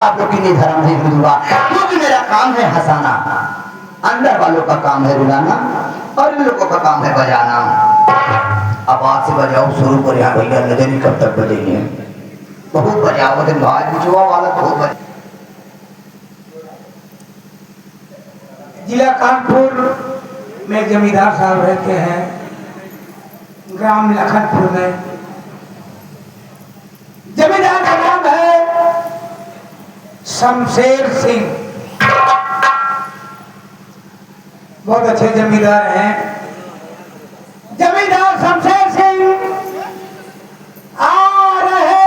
आप लोग की नहीं धर्म है रुलवा, क्योंकि मेरा काम है हंसाना, अंदर वालों का काम है रुलाना और इन लोगों का काम है बजाना। अब आज से बजाओ शुरू कर यहाँ भैया, न जाने कब तक बजेंगे। बहुत बजाओ दिन भाई बिचुआ वाला बहुत बजा। जिला कानपुर में जमींदार साहब रहते हैं, ग्राम लखनपुर में। जमींदार का नाम है शमशेर सिंह, बहुत अच्छे जमींदार हैं। जमींदार शमशेर सिंह आ रहे।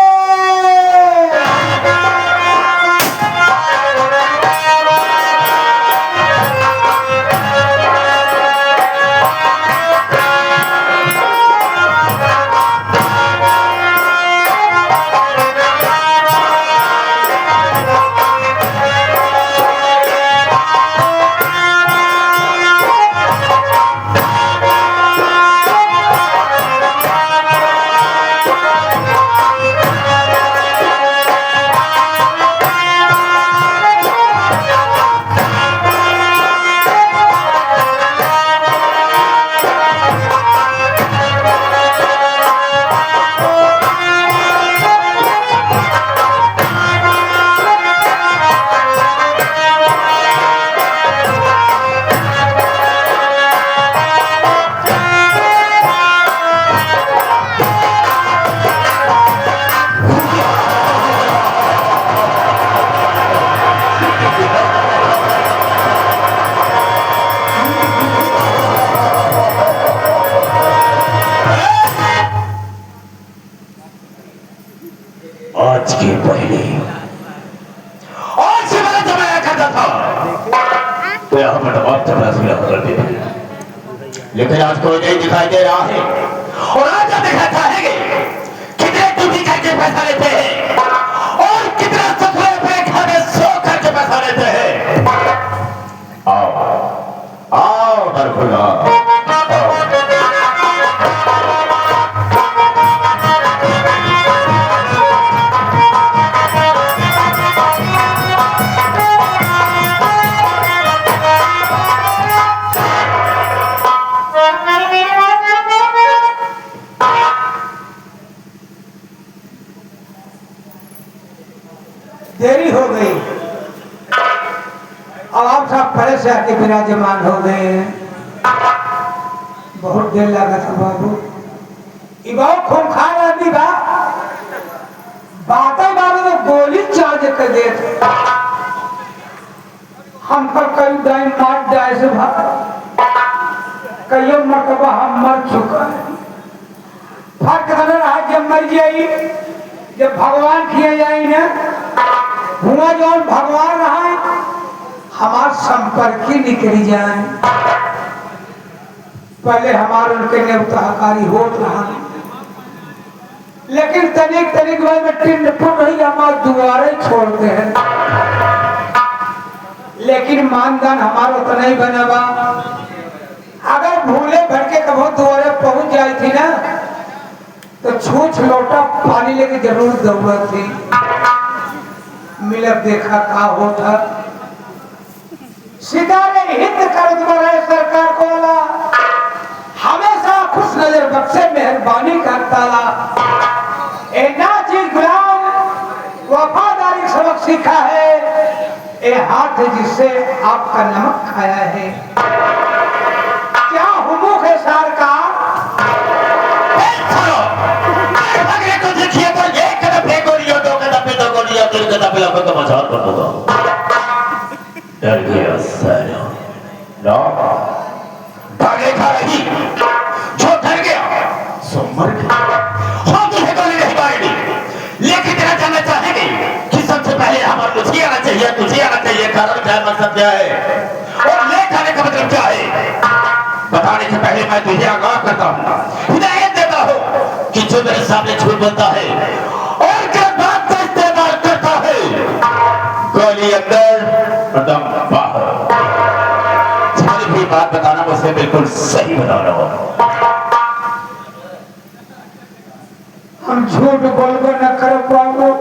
आज के पहले आज से मैंने जब आया करता था तो यहाँ पर बहुत तबादला करते थे, लेकिन आज कोई नहीं दिखाई दे रहा है। और आज दिखाता है कितने ड्यूटी करके पैसा लेते हैं और कितने ससुरे पे घर में सो करके पैसा लेते हैं। आओ आओ बरखुला देरी हो गई। अब आप सब पहले से आके विराजमान हो गए हैं। बहुत देर लगा था बाबू, ये बहुत खूंखार आदमी बा, बातें बाबू तो गोली चार्ज कर दे। हम पर कई दाई मार जाए से भाग, कई मरतबा हम मर चुका है। फर्क रहा जब मर जाई, जब भगवान किए जाए ना हुआ जो भगवान रहा हमार संपर्क ही निकली जाए। पहले हमारे उनके नेवताकारी होत रहा, लेकिन तनिक तनिक में टिंड फुट रही हमारे दुआरे छोड़ते हैं। लेकिन मानदान हमारा उतना ही बना। अगर भूले भटके कभी दुआरे पहुंच जाई थी ना तो छूछ लोटा पानी लेके जरूर दौड़त थी। मिलब देखा का होता, सितारे हित कर रहे सरकार को ला, हमेशा खुश नजर बख्शे मेहरबानी करता ला। ए नाची गुलाम वफादारी सबक सीखा है, ए हाथ जिससे आपका नमक खाया है। क्या हुमूक है सरकार, देखिए तो ये कदम फेंको लियो, दो कदम पे दो गोलियां, तीन कदम पे लाखों का मजाक कर दूंगा। डर गया सारा ना भागे खा रही, जो डर गया सो मर गया। हम तुझे गोली नहीं मारेंगे, लेकिन तेरा जानना चाहेंगे कि सबसे पहले हमारे तुझे आना चाहिए, तुझे आना चाहिए। कारण क्या, मकसद क्या है और ले खाने का मतलब क्या है, बताने से पहले मैं तुझे आगाह करता हूँ, हिदायत देता हूँ कि जो मेरे सामने झूठ बोलता है और क्या बात का इस्तेमाल करता है, गोली अंदर और दम बाहर। सारी भी बात बताना मुझसे बिल्कुल सही बता रहा हूँ। हम झूठ बोलबो न कर पाओ।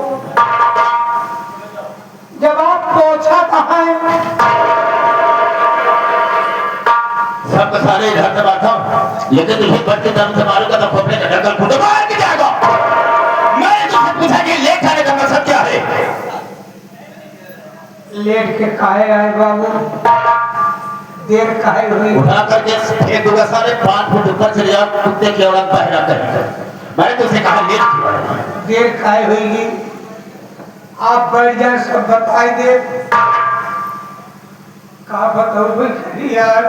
है। सब सारे इधर से बैठा हूं, लेकिन तुझे बढ़ती तरफ से मारूंगा तो खोपड़े का ढक्कन फूट मार के जाएगा। मैंने तुझसे पूछा कि लेट आने का मकसद क्या है? लेट के काहे आए बाबू, देर काहे हुई? उठा करके फेंक दूंगा सारे 5 फुट ऊपर चले जाओ, कुत्ते की औरत पहरा कर। मैंने तुझसे कहा लेट क्यों आए? देर काहे हुई? आप बैठ जाए, सब बताई दे। कहा बताओ भाई यार,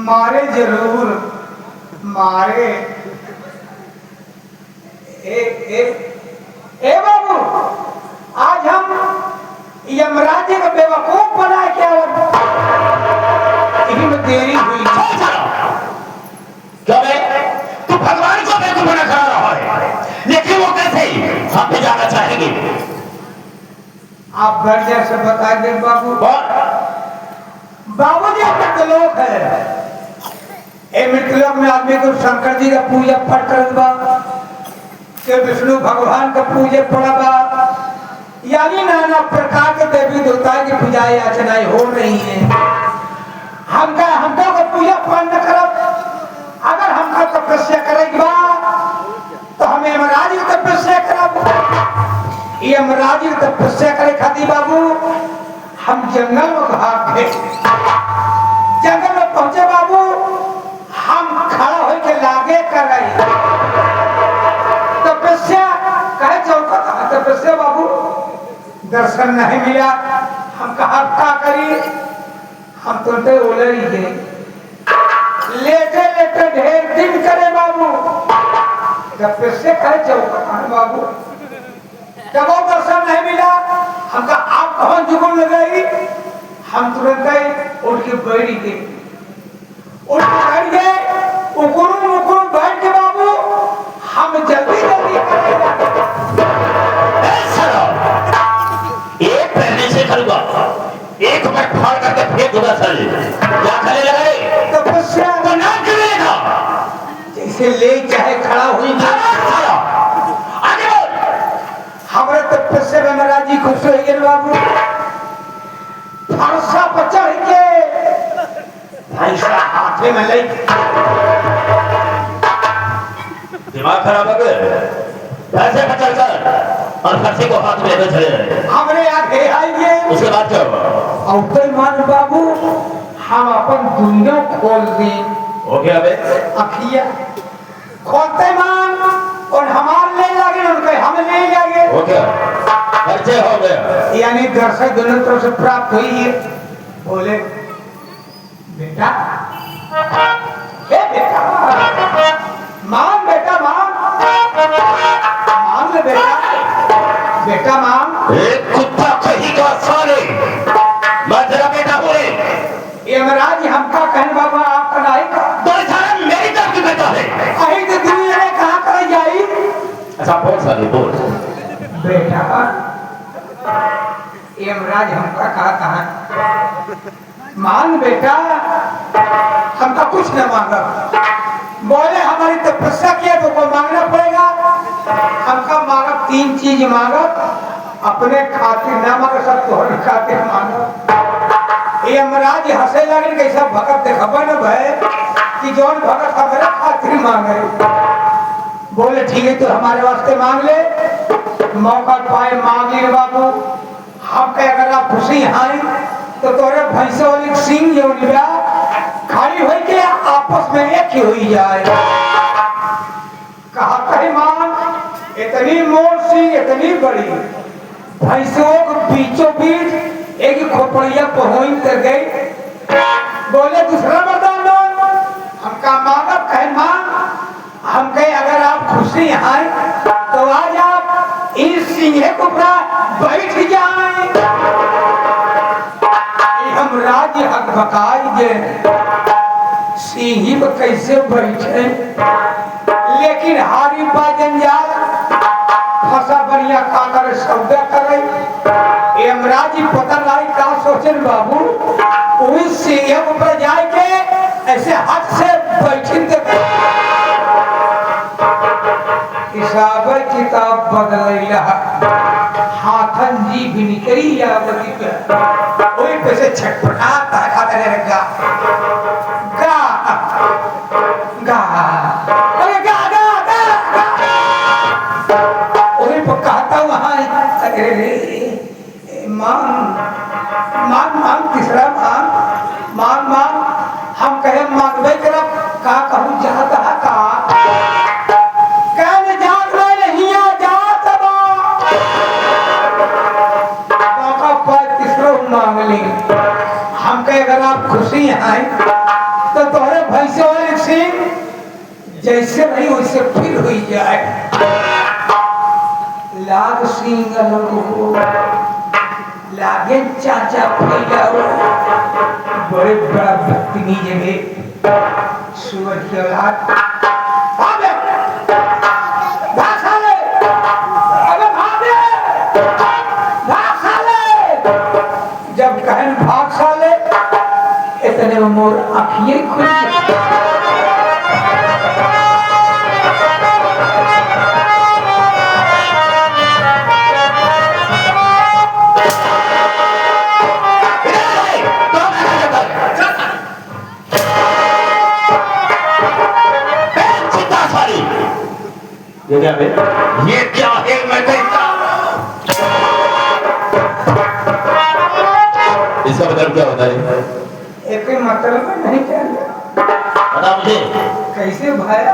मारे जरूर मारे। ए बाबू, आज हम यमराज का बेवकूफ बना क्या? इन्हीं में देरी हुई। क्यों बे? तू भगवान को बेवकूफ बना खड़ा रहा है, लेकिन वो कैसे हम भी जाना चाहेंगे। आप बैठ जाए, सब बता दे बाबू। बाबू जी तो लोग है, ए मृतलोक में आदमी को शंकर जी का पूजा पाठ करत बा, के विष्णु भगवान का पूजा पड़ा बा, यानी नाना प्रकार के देवी देवता की पूजाएं अर्चनाएं हो रही हैं। हमका को पूजा पाठ न करब, अगर हमका तपस्या करेगी बा तो हम यमराज की तपस्या करब। यमराज की तपस्या करे खातिर बाबू हम जंगल में भाग गए। जंगल में पहुंचे बाबू, हम खड़ा होके लागे कर रहे तपस्या कहे चौकत तपस्या बाबू, दर्शन नहीं मिला। हम कहा क्या करी, हम तुरंत ओले ही गए। लेटे लेटे ढेर दिन करे बाबू, तपस्या कहे चौकत बाबू, जब वो दर्शन नहीं मिला, हम कहा आप कहाँ जुगुन लगाई। हम तुरंत उठ के बैठ गए, उकुरुम बैठ के बाबू हम जल्दी एक पहले से करूंगा, एक मैं फाड़ करके फेंक दूंगा सर। क्या खड़े लगे तपस्या तो नाम क्यों लेगा? जैसे ले चाहे खड़ा हुई आगे बोल। हमारे तपस्या में महाराज जी खुश हो गए बाबू। फरसा पर चढ़ के भैंसा हाथे में ले, दिमाग खराब हो गया, पैसे पर चढ़कर और फरसे को हाथ में लेकर चले रहे। हमरे आगे आइए। उसके बाद क्या हुआ? और मान बाबू हम अपन दुनिया खोल दी। हो गया बे? अखिया खोलते मान और हमार ले लगे, उनके हम ले जाएंगे। हो गया, परिचय हो गया, यानी दर्शक दोनों तरफ से प्राप्त हुई है। बोले बेटा, हे बेटा, मान बेटा मान, मान ले बेटा, बेटा मान। एक कुत्ता कहीं का साले मैं तेरा बेटा बोले। यमराज हमका कहने बाबा आपका नहीं का तो सारा मेरी तरफ की बेटा है। अही तो दुनिया ने कहा कर जाई। अच्छा बोल साले बोल। बेटा यमराज हमका कहा मान बेटा, हमका कुछ न मांगा। बोले हमारी तपस्या किया तो को मांगना पड़ेगा। हमका मांगा 3 चीज मांगा, अपने खातिर ना मांगा, सब तोहरी खातिर मांगा। यमराज हंसे लगे, कैसा भगत देखा न भाई कि जौन भगत हमारे खातिर मांगे। बोले ठीक है तो हमारे वास्ते मांग ले। मौका पाए मांग ले बाबू। हम कहे अगर आप खुशी हैं तो तोरे भैंसों वाली सिंह जो लिया खड़ी हुई के आपस में एक ही हुई जाए। कहा कहीं मान, इतनी मोर सिंह इतनी बड़ी भैंसों के बीचों बीच एक खोपड़िया पहुंच कर गई। बोले दूसरा वरदान लो। हमका मांगब कहे मान, हम कहे अगर आप खुशी हैं तो आज आप इस सिंह के ऊपर बैठ जाए। हम राज्य हक बकाई सिंह पर कैसे बैठे, लेकिन हारी पा जंजाल फंसा बढ़िया खा कर सौदा करे। यमराज पता नहीं क्या सोचन बाबू, उस सिंह ऊपर जाए के ऐसे हाथ से बैठिन हिसाब किताब बदल हाथन जी भी निकली या बदी पे वही पैसे छटपटाता है खाता रह गा गा गा अरे गा गा गा वही पकाता वहाँ अरे मांग मांग मांग तीसरा मांग मांग मांग हम कहे मांगबे करब का कहूँ जाता है का कहने जात नहीं आ जात बा पर तीसरा मांग ली हम कहे अगर आप खुशी हैं तो तोहरे भैंसे वाले सिंह जैसे नहीं वैसे फिर हुई जाए लाग सिंह लोगों लागे चाचा फैला बड़े बड़ा बदतमीज है सूअर की औलाद भागे भाग साले अबे भागे भाग साले जब कहन भाग साले इतने में मोर आँखें खुल ये क्या है? ये क्या है? मैं कहता इसका मतलब क्या होता है? एक मतलब नहीं चाहिए बता मुझे कैसे भाया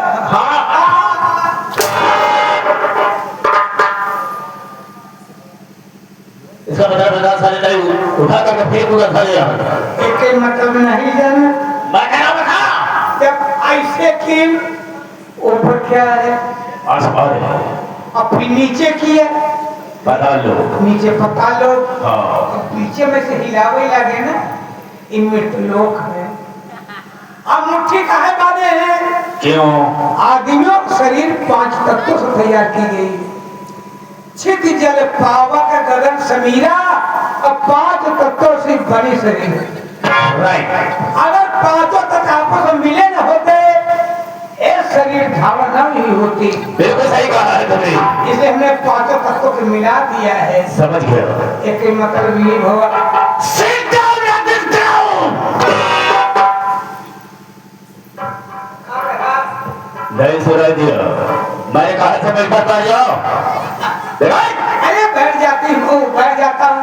इसका मतलब बता साले नहीं उठा कर फेंक उड़ा साले यहाँ एक मतलब नहीं जाना मैं कह रहा बता जब ऐसे की ऊपर क्या है आसमान है और फिर नीचे की है बता लो नीचे पता लो हाँ पीछे में से हिलावे लगे ना इनमें तो लोग है अब मुट्ठी काहे बांधे हैं क्यों आदमियों का शरीर 5 तत्वों से तैयार की गई छित जल पावक गगन समीरा और 5 तत्वों से बने शरीर राइट अगर 5 तत्व आपस में मिले न होते एक शरीर धारणा नहीं होती बिल्कुल सही कहा है तुमने इसलिए हमने 5 तत्वों को मिला दिया है समझ गया एक मतलब ये होगा Sit down and sit down नहीं सुनाई दिया मैंने कहा से मेरे पास आ जाओ अरे बैठ जाती हूँ बैठ जाता हूँ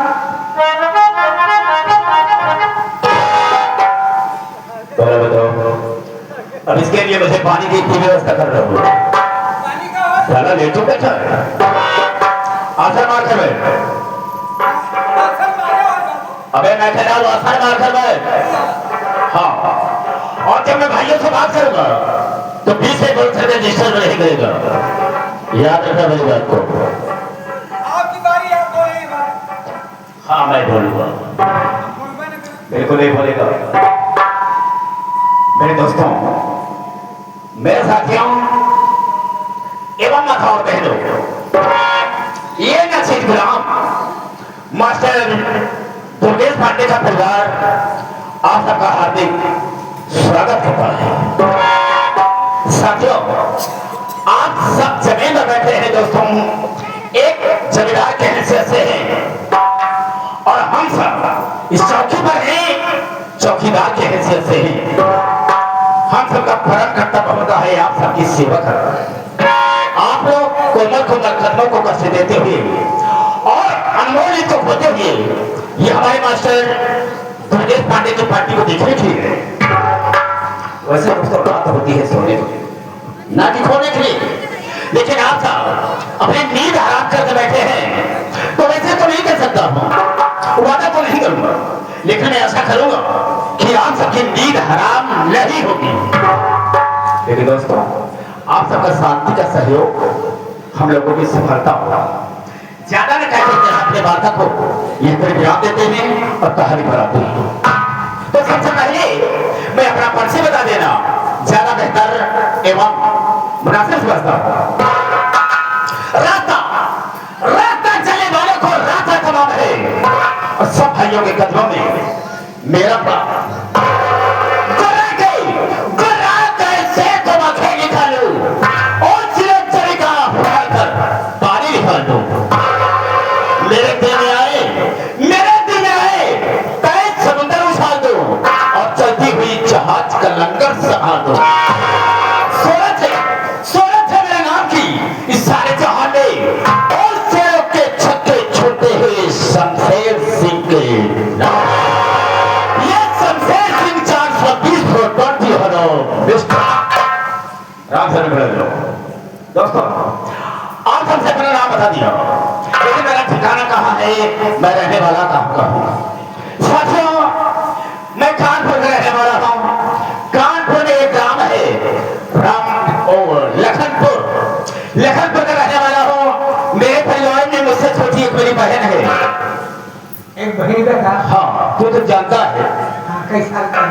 पहले बताओ अब इसके लिए मुझे पानी की इतनी व्यवस्था कर रहा हूँ पानी का हो साला लेटू बैठा है आसर मार कर बैठ अबे मैं कह रहा हूँ आसर मार कर बैठ हाँ और जब मैं भाइयों से बात करूंगा तो 20 से बोल सकते रजिस्टर में नहीं करेगा याद रखना मेरी बात को आपकी बारी आप बोलेगा हाँ मैं बोलूंगा बिल्कुल नहीं बोलेगा मेरे दोस्तों मेरे साथियों एवं माताओं बहनों ये नसीब गुलाम मास्टर दुर्गेश पांडे का परिवार आप सबका हार्दिक स्वागत करता है साथियों आप सब जमीन पर बैठे हैं दोस्तों एक जमींदार के हैसियत से हैं और हम सब इस चौकी पर हैं चौकीदार के हैसियत से हैं हम सबका फर्ज कर्तव्य होता है आप सबकी सेवा करना आप लोग कोमल कोमल कदमों को कष्ट देते हुए और अनमोल को खोते हुए ये हमारे मास्टर दुर्गेश पांडे की पार्टी को देखने के लिए वैसे दोस्तों बात होती है सोने की ना कि खोने के लिए लेकिन आप सब अपनी नींद हराम करके बैठे हैं तो वैसे तो नहीं कर सकता हूँ वादा तो नहीं करूंगा लेकिन मैं ऐसा करूंगा कि आप सबकी नींद हराम नहीं होगी लेकिन दोस्तों आप सबका शांति का सहयोग हम लोगों की सफलता होगा ज्यादा न कहते हैं अपने वार्ता को ये फिर विराम देते हैं और कहानी बढ़ाते हैं तो सबसे पहले मैं अपना परिचय बता देना ज्यादा बेहतर एवं मुनासिब समझता हूं रास्ता रास्ता चले वाले को रास्ता तमाम है और सब भाइयों के कदमों में मेरा मेरे दोस्तों, आप सबसे अपना नाम बता दिया, लेकिन मेरा ठिकाना कहाँ है, मैं रहने वाला कहाँ का हूँ। साथियों, मैं कानपुर का रहने वाला हूँ। कानपुर में एक ग्राम है, राम और लखनपुर का रहने वाला हूँ। मेरे परिवार में मुझसे छोटी एक मेरी बहन है। एक बहन का? हाँ, तू तो जानता है। हाँ, कई साल का?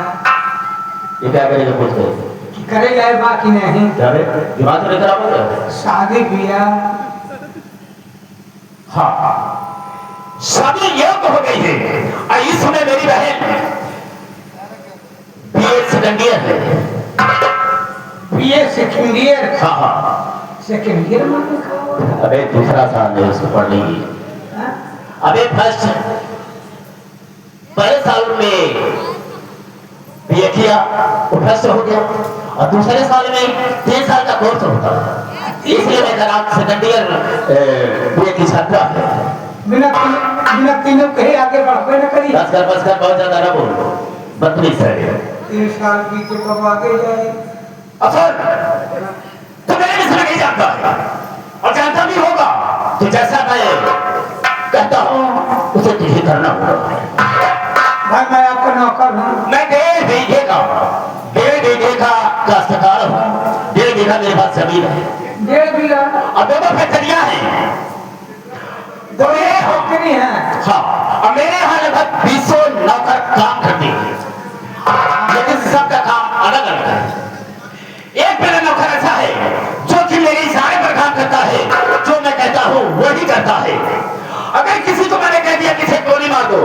ये क्या करेगा पूछ गए कि करे जाए बाकी नहीं। क्या रे, दिमाग तो लेकर आओ। शादी किया? हाँ, शादी योग हो गई है। और इस समय मेरी बहन बीए सेकंड ईयर है। BA second year? हाँ हाँ। सेकंड ईयर में लिखा हुआ? अबे दूसरा साल है, उसको पढ़ लेंगी। हाँ? अबे फर्स्ट पहले साल में बीए किया, वो फर्स्ट हो गया, और दूसरे साल में 3 साल का कोर्स होता है, इसलिए मैं जरा सेकंड ईयर बीए की छात्रा है। बिना तीनों कहीं आगे बढ़वे न करी। बस कर बहुत ज्यादा ना बोल, बदतमीज है। 3 साल की तो कब आगे जाए। अफसर, तो मेरे विषय नहीं जानता है, और जानता भी होगा तो जैसा मैं कहता हूँ उसे तुझे करना होगा। भाई मैं आपका नौकर हूँ। मैं 1.5 बीघे का काश्तकार हूँ। 1.5 बीघा मेरे पास जमीन है। 1.5 बीघा? और 2 फैक्ट्रियां हैं। 2 फैक्ट्री हैं? हाँ, और मेरे यहाँ लगभग 200 नौकर काम करते हैं, लेकिन सबका काम अलग अलग है। एक मेरा नौकर ऐसा है जो कि मेरी इशारे पर काम करता है, जो मैं कहता हूँ वही करता है। अगर किसी को मैंने कह दिया किसे गोली मार दो,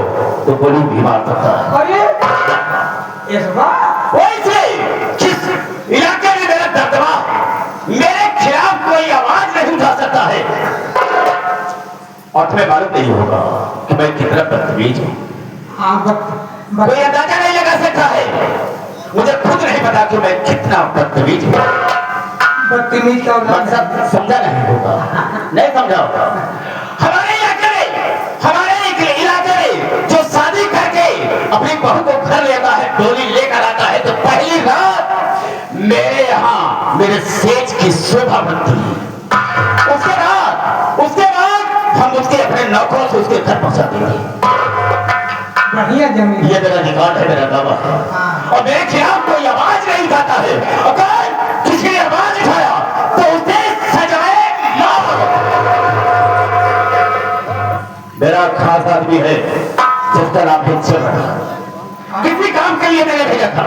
तो गोली भी मार सकता है। अरे इस बार वैसे किस इलाके में मेरा दबदबा, मेरे खिलाफ कोई आवाज नहीं उठा सकता है। और तुम्हें मालूम नहीं होगा कि मैं कितना बदतमीज हूँ। हाँ, कोई अंदाजा नहीं लगा सकता है। मुझे खुद नहीं पता कि मैं कितना बदतमीज हूँ। बदतमीज का मतलब समझा नहीं होगा, नहीं समझा होगा। हमारे इलाके में जो शादी करके अपनी बहू को घर लेता है, डोली लेकर आता है, तो पहली रात मेरे यहाँ मेरे सेठ की शोभा बनती है। उसके बाद हम उसके अपने नौकरों से उसके घर पहुंचा देंगे। बढ़िया जमीन। ये मेरा रिकॉर्ड है, मेरा दावा है। और मेरे खिलाफ कोई आवाज नहीं उठाता है। अगर किसी ने आवाज उठाया तो उसे सजाए मौत। मेरा खास आदमी है जिसका नाम है चरण। किसी काम के लिए मैंने भेजा था,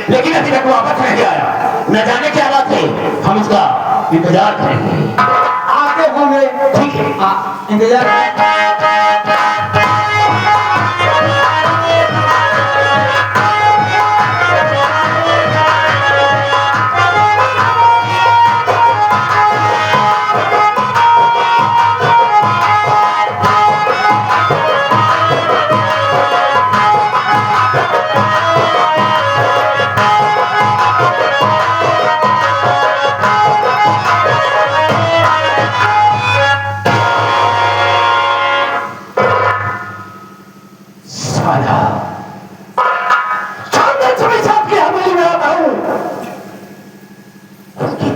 लेकिन अभी तक वापस नहीं आया। न जाने क्या बात है, हम इसका इंतजार करेंगे। आते होंगे। ठीक है, इंतजार।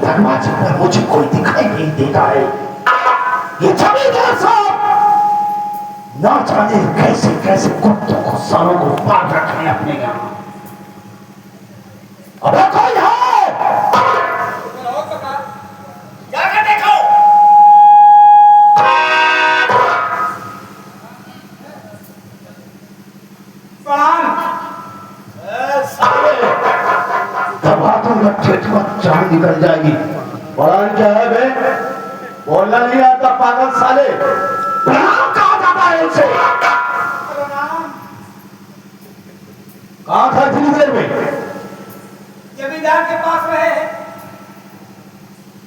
दरवाजे पर मुझे कोई दिखाई नहीं देता है। ये जमींदार साहब ना जाने कैसे कैसे कुत्तों को सालों को पाल रखे हैं अपने यहाँ। अबे कौन है? जाकर देखो। दबा दूंगा जान निकल जाएगी। बड़ान क्या है बे? बोलना नहीं आता पागल साले। प्रणाम कहा जाता है उनसे? कहाँ था इतनी देर में? जमींदार के पास रहे।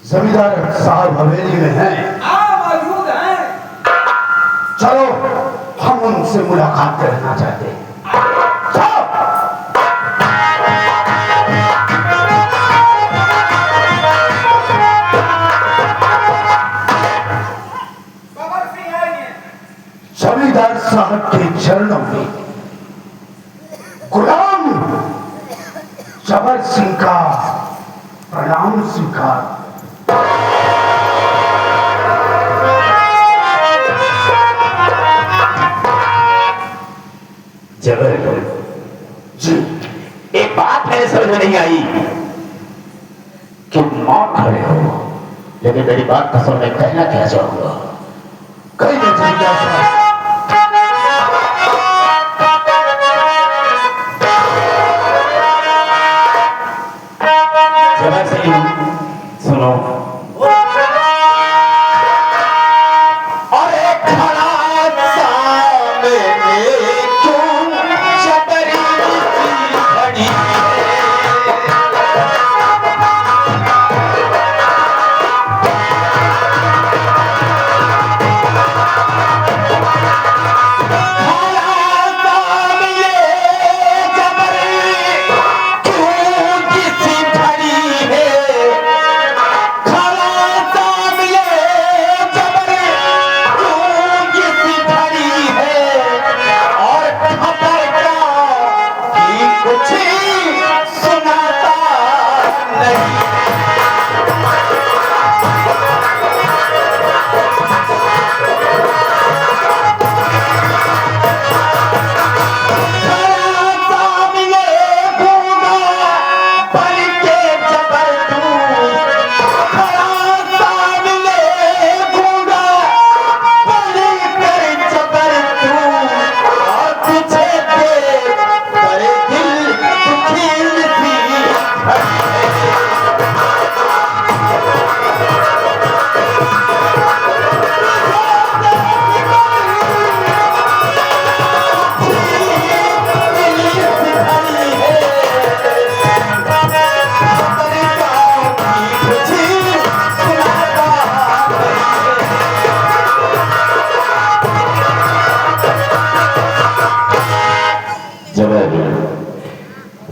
जमींदार साहब हवेली में हैं। हाँ, मौजूद हैं। चलो, हम उनसे मुलाकात करना चाहते हैं। चलो। जमींदार साहब के चरणों में गुलाम जबर सिंह का प्रणाम स्वीकार। आई कि मां खड़े हो, लेकिन मेरी बात का सुन मैं कहना क्या चाहूंगा। कहीं नहीं जमींदार साहब, जरा से सुनो। अरे खड़ा सामने क्यों चतरी खड़ी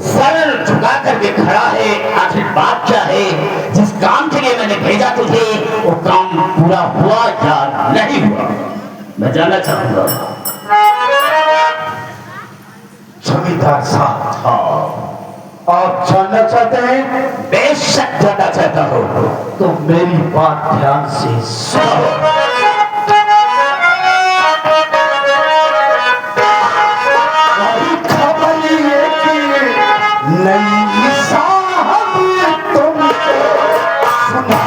सर झुका करके खड़ा है। आखिर बात क्या है? जिस काम के लिए मैंने भेजा तुझे वो काम पूरा हुआ या नहीं हुआ, मैं जानना चाहूंगा। जमींदार साहब, हाँ, आप जानना चाहते हैं? बेशक जानना चाहता हूँ। तो मेरी बात ध्यान से सुनो। नहीं साहब तुमको सुना,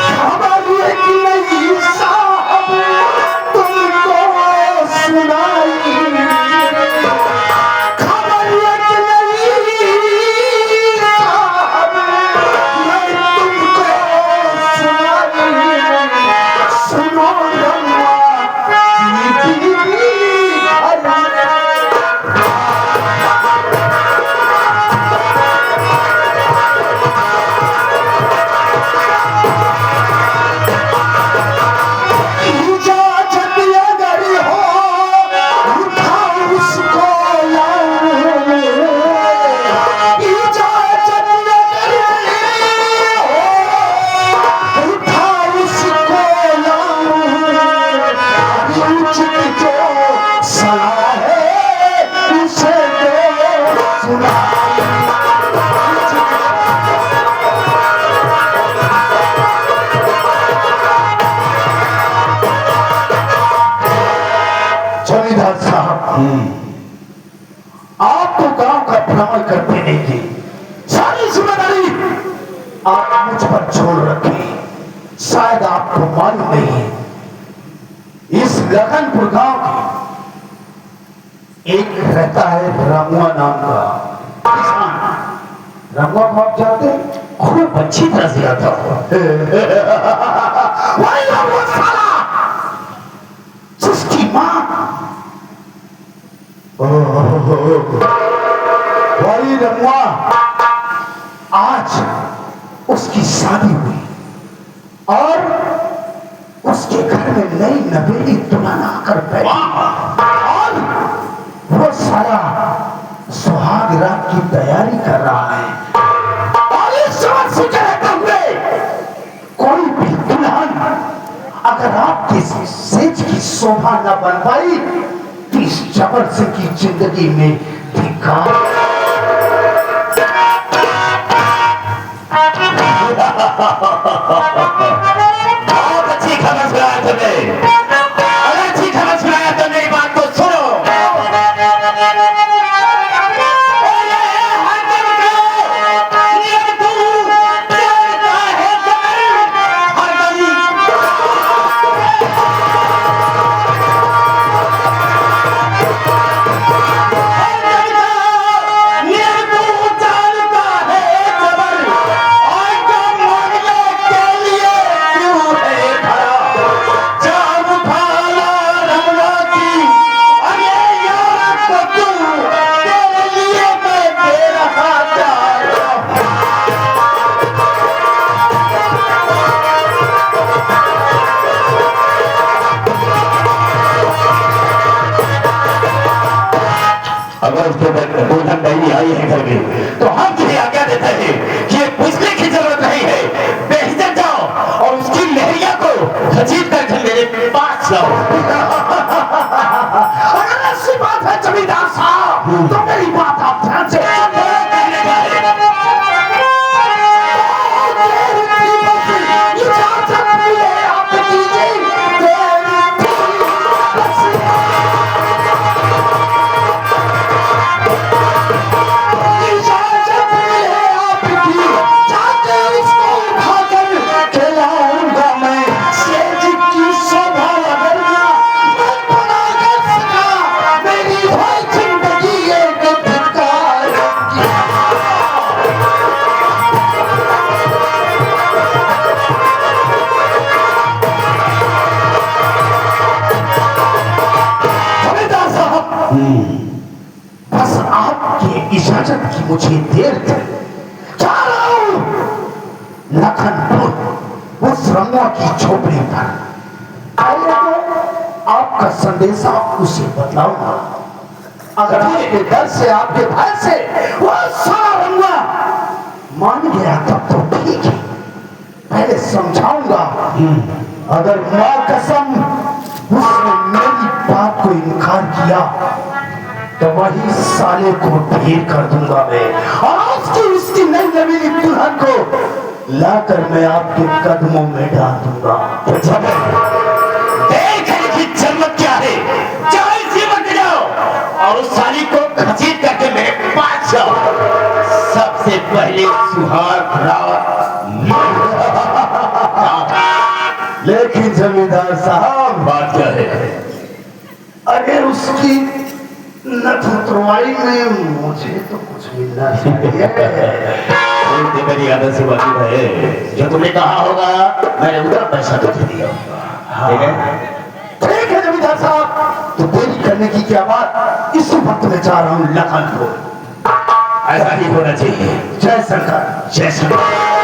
खबर ये कि नहीं साहब तुमको सुनाई, खबर ये कि नहीं साहब मैं तुमको सुनो रंगा की बीवी इजाजत अगर हो उठा उसको लाऊं, इजाजत अगर हो उठा उसको लाऊं, उचित जो सलाह है उसे दो सुना। जमींदार साहब, आप तो गांव का भ्रमण करते नहीं थे, सारी जिम्मेदारी आप मुझ पर छोड़ रखी। शायद आपको मालूम नहीं है, इस लखनपुर गांव की एक रहता है रमुआ नाम का किसान। रमुआ को आप जानते हैं? खूब अच्छी तरह से आता हो। वही रमुआ साला जिसकी माँ वही रमुआ आज उसकी शादी हुई और उसके घर में नई नवेली दुल्हन आकर बैठी और वो सारा सुहाग रात की तैयारी कर रहा है। और इस वक्त से कहते हुए कोई भी दुल्हन अगर आपके सेज की शोभा न बन पाई तो इस जबर से की जिंदगी में धिक्कार। बहुत अच्छी कुछ ही देर थी, जा रहा हूं लखनपुर उस रंगा की झोपड़ी पर। आइए तो आपका संदेशा उसे बतलाऊंगा। अगर आपके डर से, आपके भय से वो सारा रंगा मान गया तब तो ठीक है, पहले समझाऊंगा। अगर मां कसम उसने मेरी बात को इनकार किया तो वही साले को ढेर कर दूंगा मैं, और उसकी नई नवीनी दुल्हन को लाकर मैं आपके कदमों में डाल दूंगा। की जरूरत क्या है? जाओ इसी वक्त जाओ और उस साली को घसीट करके मेरे पास जाओ। सबसे पहले सुहाग रात। लेकिन जमींदार साहब, बात क्या है? अरे उसकी नथुतरवाई में मुझे तो कुछ मिलना चाहिए। मेरी आदत से वाकिफ है, जो तुमने कहा होगा मैंने उधर पैसा तो दे दिया होगा। ठीक है? ठीक है जमींदार साहब, तो देरी करने की क्या बात, इसी वक्त में जा रहा हूँ लखनपुर। ऐसा ही होना चाहिए। जय सरकार। जय सरकार।